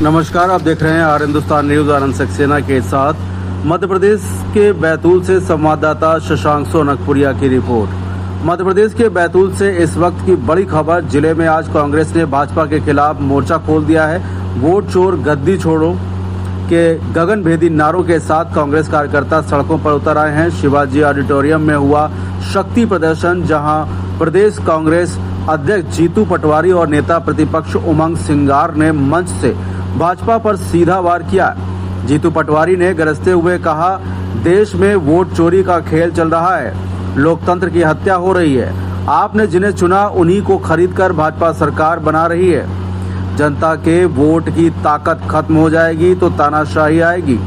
नमस्कार, आप देख रहे हैं आर हिंदुस्तान न्यूज। आनंद सक्सेना के साथ मध्य प्रदेश के बैतूल से संवाददाता शशांक सोनकपुरिया की रिपोर्ट। मध्य प्रदेश के बैतूल से इस वक्त की बड़ी खबर। जिले में आज कांग्रेस ने भाजपा के खिलाफ मोर्चा खोल दिया है। वोट चोर गद्दी छोड़ो के गगनभेदी नारों के साथ कांग्रेस कार्यकर्ता सड़कों पर उतर आए हैं। शिवाजी ऑडिटोरियम में हुआ शक्ति प्रदर्शन, जहां प्रदेश कांग्रेस अध्यक्ष जीतू पटवारी और नेता प्रतिपक्ष उमंग सिंगार ने मंच से भाजपा पर सीधा वार किया। जीतू पटवारी ने गरजते हुए कहा, देश में वोट चोरी का खेल चल रहा है, लोकतंत्र की हत्या हो रही है। आपने जिन्हें चुना उन्हीं को खरीदकर भाजपा सरकार बना रही है। जनता के वोट की ताकत खत्म हो जाएगी तो तानाशाही आएगी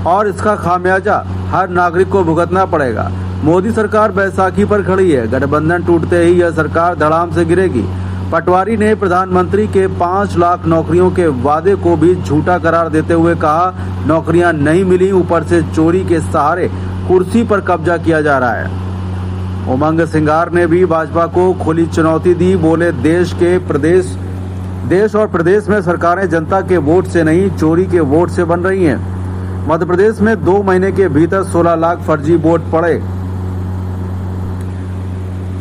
और इसका खामियाजा हर नागरिक को भुगतना पड़ेगा। मोदी सरकार बैसाखी पर खड़ी है, गठबंधन टूटते ही यह सरकार धड़ाम से गिरेगी। पटवारी ने प्रधानमंत्री के 5 लाख नौकरियों के वादे को भी झूठा करार देते हुए कहा, नौकरियां नहीं मिली, ऊपर से चोरी के सहारे कुर्सी पर कब्जा किया जा रहा है। उमंग सिंगार ने भी भाजपा को खुली चुनौती दी। बोले, देश और प्रदेश में सरकारें जनता के वोट से नहीं, चोरी के वोट से बन रही हैं। मध्य प्रदेश में 2 महीने के भीतर 16 लाख फर्जी वोट पड़े।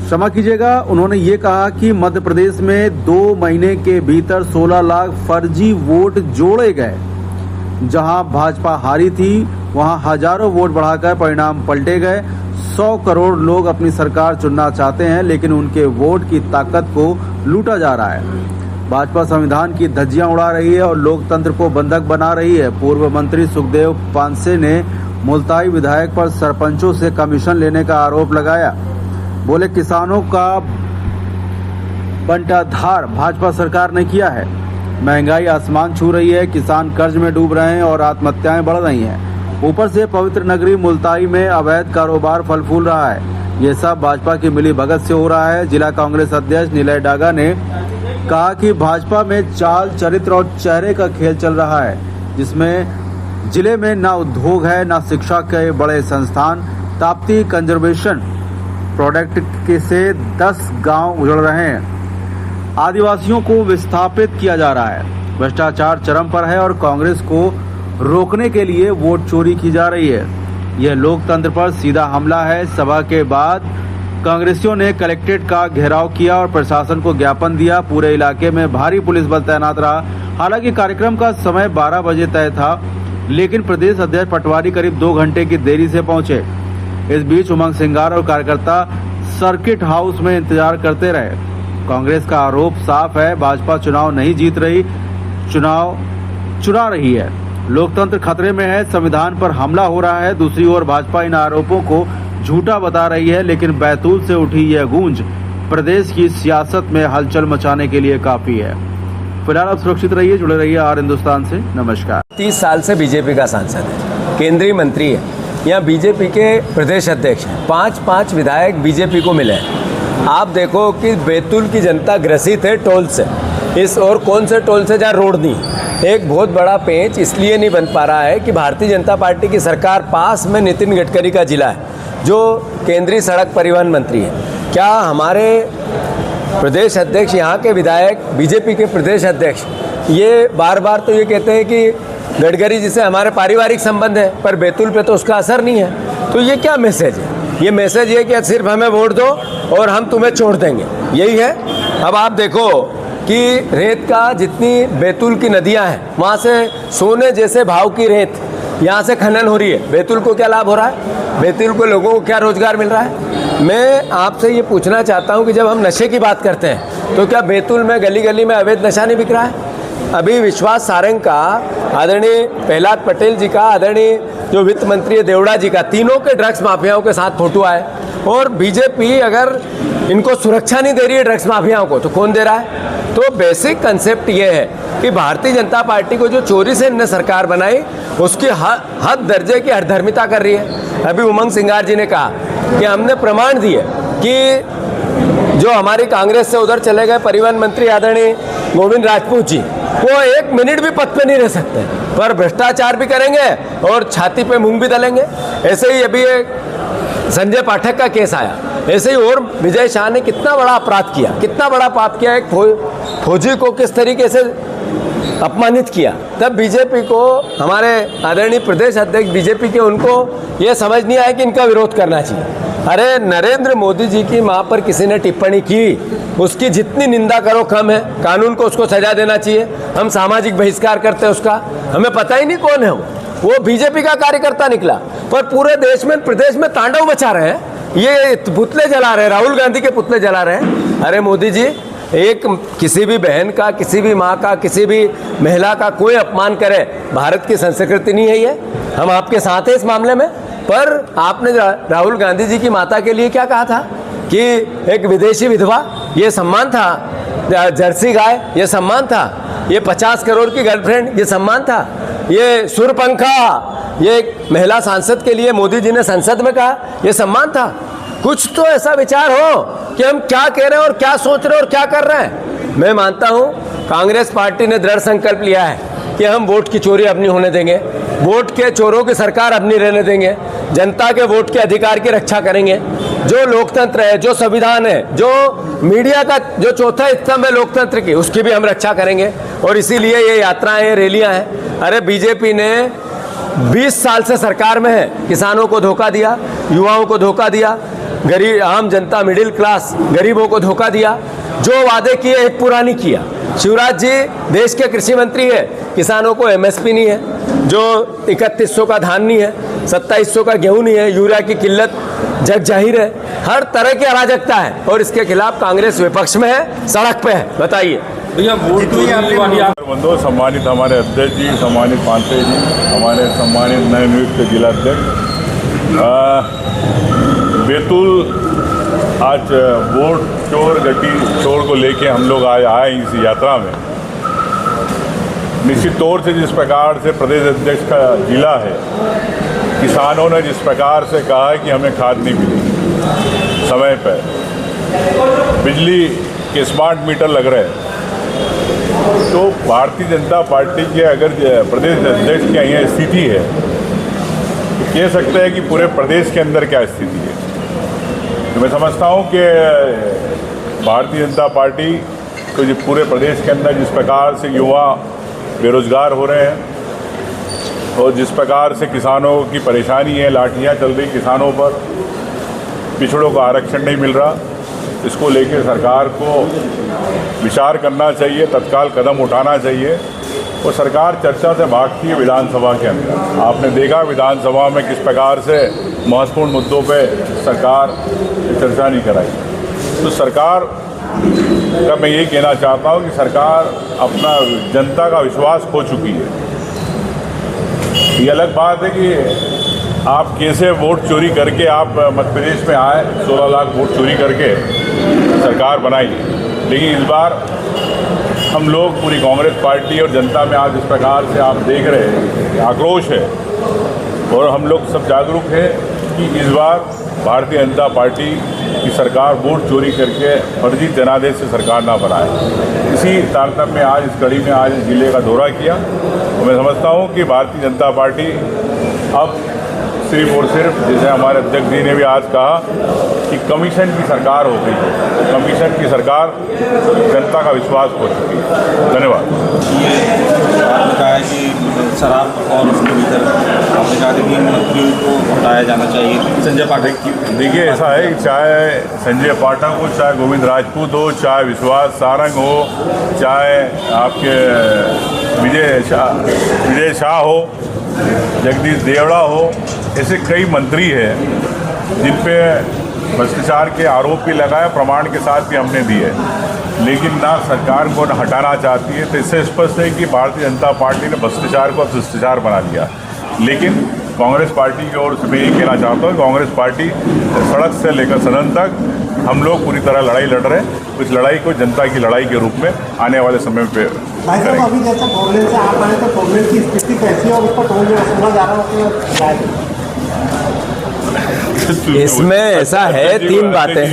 क्षमा कीजिएगा, उन्होंने ये कहा कि मध्य प्रदेश में 2 महीने के भीतर 16 लाख फर्जी वोट जोड़े गए। जहां भाजपा हारी थी वहां हजारों वोट बढ़ाकर परिणाम पलटे गए। 100 करोड़ लोग अपनी सरकार चुनना चाहते हैं, लेकिन उनके वोट की ताकत को लूटा जा रहा है। भाजपा संविधान की धज्जियां उड़ा रही है और लोकतंत्र को बंधक बना रही है। पूर्व मंत्री सुखदेव पांसे ने मुल्ताई विधायक पर सरपंचों से कमीशन लेने का आरोप लगाया। बोले, किसानों का बंटाधार भाजपा सरकार ने किया है। महंगाई आसमान छू रही है, किसान कर्ज में डूब रहे हैं और आत्महत्याएं बढ़ रही हैं। ऊपर से पवित्र नगरी मुल्ताई में अवैध कारोबार फल फूल रहा है। ये सब भाजपा की मिलीभगत से हो रहा है। जिला कांग्रेस अध्यक्ष नीलय डागा ने कहा कि भाजपा में चाल, चरित्र और चेहरे का खेल चल रहा है, जिसमें जिले में न उद्योग है, न शिक्षा के बड़े संस्थान। ताप्ती कंजर्वेशन प्रोडक्ट के से 10 गांव उजड़ रहे हैं। आदिवासियों को विस्थापित किया जा रहा है। भ्रष्टाचार चरम पर है और कांग्रेस को रोकने के लिए वोट चोरी की जा रही है। यह लोकतंत्र पर सीधा हमला है। सभा के बाद कांग्रेसियों ने कलेक्ट्रेट का घेराव किया और प्रशासन को ज्ञापन दिया। पूरे इलाके में भारी पुलिस बल तैनात रहा। हालांकि कार्यक्रम का समय 12 बजे तय था, लेकिन प्रदेश अध्यक्ष पटवारी करीब 2 घंटे की देरी से पहुंचे। इस बीच उमंग सिंगार और कार्यकर्ता सर्किट हाउस में इंतजार करते रहे। कांग्रेस का आरोप साफ है, भाजपा चुनाव नहीं जीत रही, चुनाव चुरा रही है। लोकतंत्र खतरे में है, संविधान पर हमला हो रहा है। दूसरी ओर भाजपा इन आरोपों को झूठा बता रही है, लेकिन बैतूल से उठी यह गूंज प्रदेश की सियासत में हलचल मचाने के लिए काफी है। फिलहाल आप सुरक्षित रहिए, जुड़े रहिए आर हिंदुस्तान से। नमस्कार। 30 साल से बीजेपी का सांसद है, केंद्रीय मंत्री है, यहाँ बीजेपी के प्रदेश अध्यक्ष हैं। 5 विधायक बीजेपी को मिले हैं। आप देखो कि बैतूल की जनता ग्रसित है टोल से। इस और कौन से टोल से जहाँ रोड नहीं। एक बहुत बड़ा पेंच इसलिए नहीं बन पा रहा है कि भारतीय जनता पार्टी की सरकार, पास में नितिन गडकरी का जिला है जो केंद्रीय सड़क परिवहन मंत्री है। क्या हमारे प्रदेश अध्यक्ष, यहाँ के विधायक, बीजेपी के प्रदेश अध्यक्ष ये बार बार तो ये कहते हैं कि गडकरी जी से हमारे पारिवारिक संबंध है, पर बैतूल पे तो उसका असर नहीं है। तो ये क्या मैसेज है? ये मैसेज ये कि सिर्फ हमें वोट दो और हम तुम्हें छोड़ देंगे, यही है। अब आप देखो कि रेत का, जितनी बैतूल की नदियां हैं, वहाँ से सोने जैसे भाव की रेत यहाँ से खनन हो रही है। बैतूल को क्या लाभ हो रहा है? बैतूल को लोगों को क्या रोजगार मिल रहा है? मैं आपसे ये पूछना चाहता हूँ कि जब हम नशे की बात करते हैं तो क्या बैतूल में गली गली में अवैध नशा नहीं बिक रहा है? अभी विश्वास सारंग का, आदरणीय प्रहलाद पटेल जी का, आदरणीय जो वित्त मंत्री है देवड़ा जी का, तीनों के ड्रग्स माफियाओं के साथ फोटो आए। और बीजेपी अगर इनको सुरक्षा नहीं दे रही है ड्रग्स माफियाओं को, तो कौन दे रहा है? तो बेसिक कंसेप्ट ये है कि भारतीय जनता पार्टी को जो चोरी से इन्होंने सरकार बनाई, उसकी हद दर्जे की हरधर्मिता कर रही है। अभी उमंग सिंगार जी ने कहा कि हमने प्रमाण दिए कि जो हमारी कांग्रेस से उधर चले गए परिवहन मंत्री आदरणीय गोविंद राजपूत जी, वो 1 मिनट भी पद पे नहीं रह सकते, पर भ्रष्टाचार भी करेंगे और छाती पे मूंग भी दलेंगे। ऐसे ही अभी एक संजय पाठक का केस आया, ऐसे ही और विजय शाह ने कितना बड़ा अपराध किया, कितना बड़ा पाप किया। एक फौजी को किस तरीके से अपमानित किया, तब बीजेपी को, हमारे आदरणीय प्रदेश अध्यक्ष बीजेपी के, उनको ये समझ नहीं आया कि इनका विरोध करना चाहिए। अरे नरेंद्र मोदी जी की मां पर किसी ने टिप्पणी की, उसकी जितनी निंदा करो कम है, कानून को उसको सजा देना चाहिए। हम सामाजिक बहिष्कार करते हैं उसका, हमें पता ही नहीं कौन है वो बीजेपी का कार्यकर्ता निकला, पर पूरे देश में, प्रदेश में तांडव मचा रहे हैं, ये पुतले जला रहे हैं, राहुल गांधी के पुतले जला रहे हैं। अरे मोदी जी, एक किसी भी बहन का, किसी भी माँ का, किसी भी महिला का कोई अपमान करे, भारत की संस्कृति नहीं है ये। हम आपके साथ हैं इस मामले में, पर आपने राहुल गांधी जी की माता के लिए क्या कहा था कि एक विदेशी विधवा, ये सम्मान था, जर्सी गाय, ये सम्मान था, ये 50 करोड़ की गर्लफ्रेंड, ये सम्मान था, ये सुरपंखा, ये एक महिला सांसद के लिए मोदी जी ने संसद में कहा, ये सम्मान था। कुछ तो ऐसा विचार हो कि हम क्या कह रहे हैं और क्या सोच रहे हैं और क्या कर रहे हैं। मैं मानता हूं कांग्रेस पार्टी ने दृढ़ संकल्प लिया है कि हम वोट की चोरी अब नहीं होने देंगे, वोट के चोरों की सरकार अब नहीं रहने देंगे, जनता के वोट के अधिकार की रक्षा करेंगे। जो लोकतंत्र है, जो संविधान है, जो मीडिया का जो चौथा स्तंभ है लोकतंत्र की, उसकी भी हम रक्षा करेंगे। और इसीलिए ये यात्राएं, रैलियां हैं। अरे बीजेपी ने 20 साल से सरकार में है, किसानों को धोखा दिया, युवाओं को धोखा दिया, गरीब आम जनता, मिडिल क्लास गरीबों को धोखा दिया। जो वादे किए एक पूरा नहीं किया। शिवराज जी देश के कृषि मंत्री है, किसानों को एमएसपी नहीं है, जो 3100 का धान नहीं है, 2700 का गेहूं नहीं है, यूरिया की किल्लत जग जाहिर है, हर तरह की अराजकता है और इसके खिलाफ कांग्रेस विपक्ष में है, सड़क पे है। बताइए भैया, वोट बंदो, सम्मानित हमारे अध्यक्ष जी, सम्मानित पांडे जी, हमारे सम्मानित नवनियुक्त जिलाध्यक्ष, बैतूल आज वोट चोर गड्डी चोर को लेके हम लोग आज आए इस यात्रा में। निश्चित तौर से जिस प्रकार से प्रदेश अध्यक्ष का जिला है, किसानों ने जिस प्रकार से कहा है कि हमें खाद नहीं मिलेगी समय पर, बिजली के स्मार्ट मीटर लग रहे हैं, तो भारतीय जनता पार्टी के अगर प्रदेश अध्यक्ष की यहाँ स्थिति है तो कह सकते हैं कि पूरे प्रदेश के अंदर क्या स्थिति है। तो मैं समझता हूँ कि भारतीय जनता पार्टी तो जो पूरे प्रदेश के अंदर जिस प्रकार से युवा बेरोजगार हो रहे हैं और जिस प्रकार से किसानों की परेशानी है, लाठियाँ चल रही किसानों पर, पिछड़ों को आरक्षण नहीं मिल रहा, इसको लेकर सरकार को विचार करना चाहिए, तत्काल कदम उठाना चाहिए। और सरकार चर्चा से भागती है विधानसभा के अंदर। आपने देखा विधानसभा में किस प्रकार से महत्वपूर्ण मुद्दों पे सरकार चर्चा नहीं कराई। तो सरकार का मैं ये कहना चाहता हूँ कि सरकार अपना जनता का विश्वास खो चुकी है। ये अलग बात है कि आप कैसे वोट चोरी करके आप मध्य प्रदेश में आए, 16 लाख वोट चोरी करके सरकार बनाई, लेकिन इस बार हम लोग पूरी कांग्रेस पार्टी और जनता में आज इस प्रकार से आप देख रहे हैं आक्रोश है और हम लोग सब जागरूक हैं कि इस बार भारतीय जनता पार्टी की सरकार वोट चोरी करके फर्जी जनादेश से सरकार ना बनाए। इसी तारतम्य में आज इस कड़ी में आज जिले का दौरा किया और मैं समझता हूँ कि भारतीय जनता पार्टी अब सिर्फ और सिर्फ, जैसे हमारे अध्यक्ष जी ने भी आज कहा कि कमीशन की सरकार हो गई है, कमीशन की सरकार जनता का विश्वास खो चुकी है। धन्यवाद। ये आपने कहा है कि शराब और उसके भीतर आपने कहा कि मंत्रियों को हटाया जाना चाहिए, संजय पाठक की। देखिए ऐसा है कि चाहे संजय पाठक हो, चाहे गोविंद राजपूत हो, चाहे विश्वास सारंग हो, चाहे आपके विजय शाह हो, जगदीश देवड़ा हो, ऐसे कई मंत्री हैं जिन पे भ्रष्टाचार के आरोप भी लगाए, प्रमाण के साथ भी हमने दिए, लेकिन ना सरकार को न हटाना चाहती है। तो इससे स्पष्ट है कि भारतीय जनता पार्टी ने भ्रष्टाचार को भ्रष्टाचार बना दिया। लेकिन कांग्रेस पार्टी की ओर से मैं ये कहना चाहता हूँ, कांग्रेस पार्टी सड़क से लेकर सदन तक हम लोग पूरी तरह लड़ाई लड़ रहे हैं। इस लड़ाई को जनता की लड़ाई के रूप में आने वाले समय पे भाई साहब, अभी जैसा प्रॉब्लम से आप आए तो प्रॉब्लम की स्थिति कैसी है और उसका टोल जो वसूला जा रहा है, इसमें ऐसा है, 3 बातें हैं।